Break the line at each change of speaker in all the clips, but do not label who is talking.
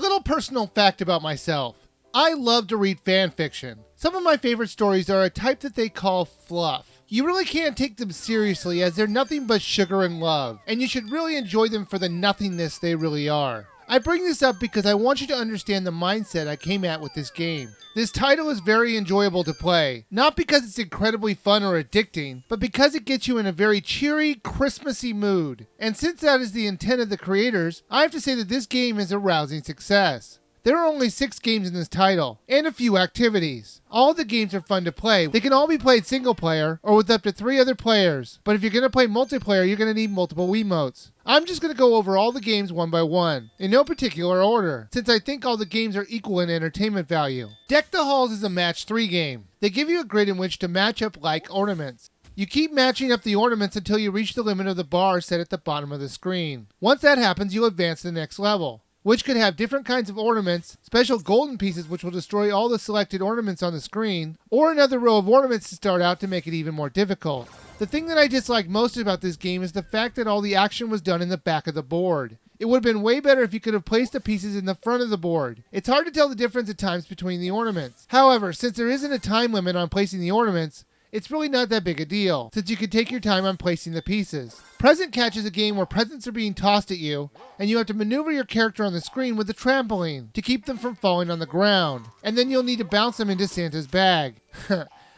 little personal fact about myself. I love to read fan fiction. Some of my favorite stories are a type that they call fluff. You really can't take them seriously as they're nothing but sugar and love, and you should really enjoy them for the nothingness they really are. I bring this up because I want you to understand the mindset I came at with this game. This title is very enjoyable to play, not because it's incredibly fun or addicting, but because it gets you in a very cheery, Christmassy mood. And since that is the intent of the creators, I have to say that this game is a rousing success. There are only 6 games in this title, and a few activities. All the games are fun to play. They can all be played single player, or with up to 3 other players. But if you're going to play multiplayer, you're going to need multiple Wiimotes. I'm just going to go over all the games one by one, in no particular order, since I think all the games are equal in entertainment value. Deck the Halls is a match 3 game. They give you a grid in which to match up like ornaments. You keep matching up the ornaments until you reach the limit of the bar set at the bottom of the screen. Once that happens, you'll advance to the next level, which could have different kinds of ornaments, special golden pieces which will destroy all the selected ornaments on the screen, or another row of ornaments to start out to make it even more difficult. The thing that I dislike most about this game is the fact that all the action was done in the back of the board. It would have been way better if you could have placed the pieces in the front of the board. It's hard to tell the difference at times between the ornaments. However, since there isn't a time limit on placing the ornaments, it's really not that big a deal, since you can take your time on placing the pieces. Present Catch is a game where presents are being tossed at you, and you have to maneuver your character on the screen with a trampoline to keep them from falling on the ground. And then you'll need to bounce them into Santa's bag.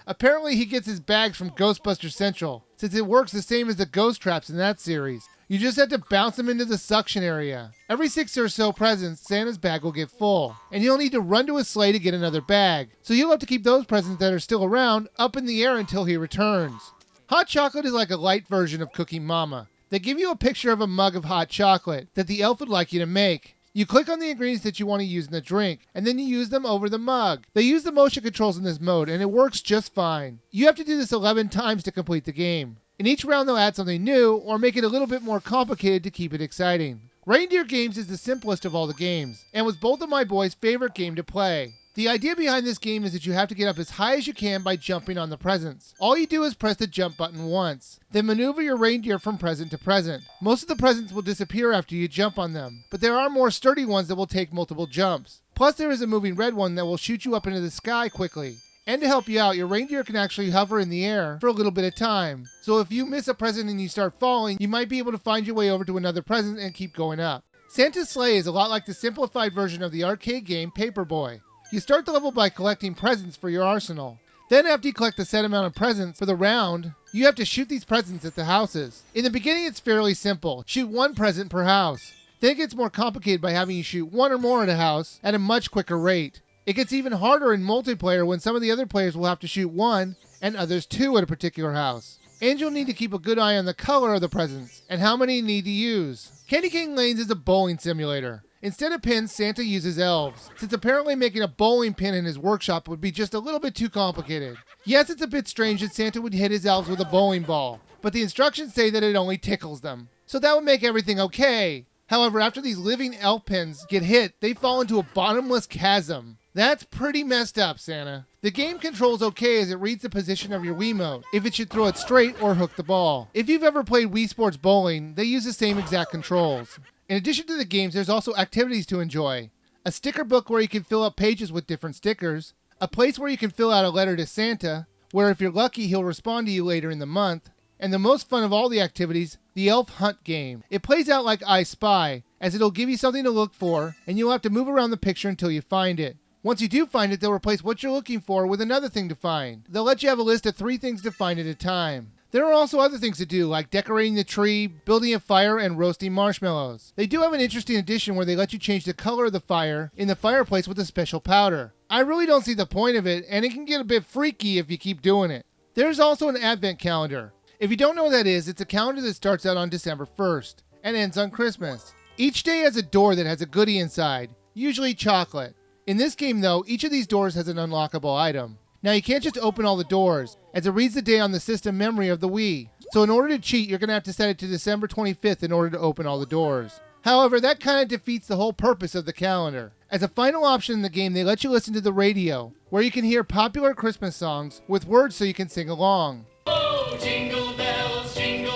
Apparently he gets his bags from Ghostbuster Central, since it works the same as the ghost traps in that series. You just have to bounce them into the suction area. Every 6 or so presents, Santa's bag will get full, and you'll need to run to a sleigh to get another bag. So you'll have to keep those presents that are still around up in the air until he returns. Hot chocolate is like a light version of Cookie Mama. They give you a picture of a mug of hot chocolate that the elf would like you to make. You click on the ingredients that you want to use in the drink, and then you use them over the mug. They use the motion controls in this mode, and it works just fine. You have to do this 11 times to complete the game. In each round they'll add something new, or make it a little bit more complicated to keep it exciting. Reindeer Games is the simplest of all the games, and was both of my boys' favorite game to play. The idea behind this game is that you have to get up as high as you can by jumping on the presents. All you do is press the jump button once, then maneuver your reindeer from present to present. Most of the presents will disappear after you jump on them, but there are more sturdy ones that will take multiple jumps. Plus there is a moving red one that will shoot you up into the sky quickly. And to help you out, your reindeer can actually hover in the air for a little bit of time. So if you miss a present and you start falling, you might be able to find your way over to another present and keep going up. Santa's Sleigh is a lot like the simplified version of the arcade game Paperboy. You start the level by collecting presents for your arsenal. Then after you collect the set amount of presents for the round, you have to shoot these presents at the houses. In the beginning it's fairly simple. Shoot 1 present per house. Then it gets more complicated by having you shoot 1 or more at a house at a much quicker rate. It gets even harder in multiplayer when some of the other players will have to shoot 1 and others 2 at a particular house. And you'll need to keep a good eye on the color of the presents and how many you need to use. Candy Cane Lanes is a bowling simulator. Instead of pins, Santa uses elves, since apparently making a bowling pin in his workshop would be just a little bit too complicated. Yes, it's a bit strange that Santa would hit his elves with a bowling ball, but the instructions say that it only tickles them. So that would make everything okay. However, after these living elf pins get hit, they fall into a bottomless chasm. That's pretty messed up, Santa. The game controls okay as it reads the position of your Wiimote, if it should throw it straight or hook the ball. If you've ever played Wii Sports Bowling, they use the same exact controls. In addition to the games, there's also activities to enjoy. A sticker book where you can fill up pages with different stickers, a place where you can fill out a letter to Santa, where if you're lucky he'll respond to you later in the month, and the most fun of all the activities, the Elf Hunt game. It plays out like I Spy, as it'll give you something to look for, and you'll have to move around the picture until you find it. Once you do find it, they'll replace what you're looking for with another thing to find. They'll let you have a list of 3 things to find at a time. There are also other things to do, like decorating the tree, building a fire, and roasting marshmallows. They do have an interesting addition where they let you change the color of the fire in the fireplace with a special powder. I really don't see the point of it, and it can get a bit freaky if you keep doing it. There's also an advent calendar. If you don't know what that is, it's a calendar that starts out on December 1st and ends on Christmas. Each day has a door that has a goodie inside, usually chocolate. In this game though, each of these doors has an unlockable item. Now you can't just open all the doors, as it reads the day on the system memory of the Wii. So in order to cheat, you're going to have to set it to December 25th in order to open all the doors. However, that kind of defeats the whole purpose of the calendar. As a final option in the game, they let you listen to the radio, where you can hear popular Christmas songs with words so you can sing along.
Oh, jingle bells, jingle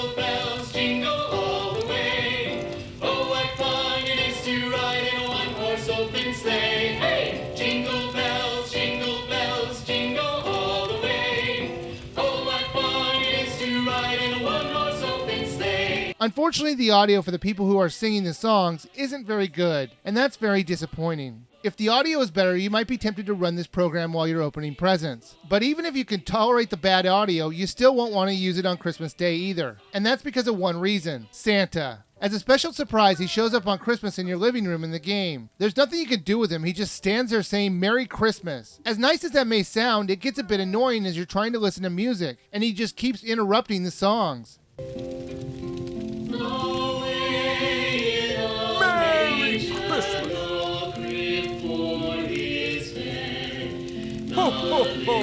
all the way. Oh, what fun it is to ride in a one-horse open
Unfortunately, the audio for the people who are singing the songs isn't very good, and that's very disappointing. If the audio is better, you might be tempted to run this program while you're opening presents. But even if you can tolerate the bad audio, you still won't want to use it on Christmas Day either. And that's because of one reason: Santa. As a special surprise, he shows up on Christmas in your living room in the game. There's nothing you can do with him, he just stands there saying Merry Christmas. As nice as that may sound, it gets a bit annoying as you're trying to listen to music, and he just keeps interrupting the songs.
Ho, ho, ho!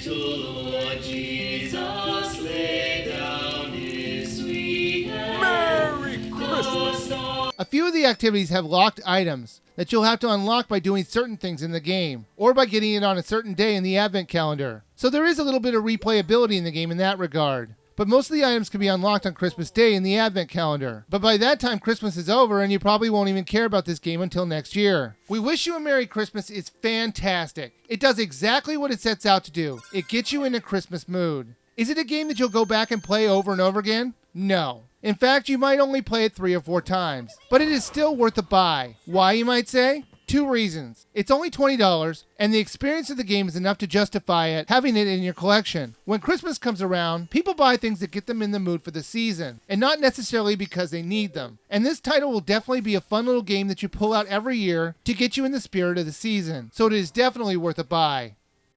Little Lord Jesus laid down his sweet hand.
Merry Christmas!
A few of the activities have locked items that you'll have to unlock by doing certain things in the game, or by getting it on a certain day in the advent calendar. So there is a little bit of replayability in the game in that regard. But most of the items can be unlocked on Christmas Day in the advent calendar. But by that time, Christmas is over and you probably won't even care about this game until next year. We Wish You a Merry Christmas is fantastic. It does exactly what it sets out to do. It gets you in a Christmas mood. Is it a game that you'll go back and play over and over again? No. In fact, you might only play it 3 or 4 times. But it is still worth a buy. Why, you might say? 2 reasons. It's only $20, and the experience of the game is enough to justify it having it in your collection. When Christmas comes around, people buy things that get them in the mood for the season, and not necessarily because they need them. And this title will definitely be a fun little game that you pull out every year to get you in the spirit of the season. So it is definitely worth a buy.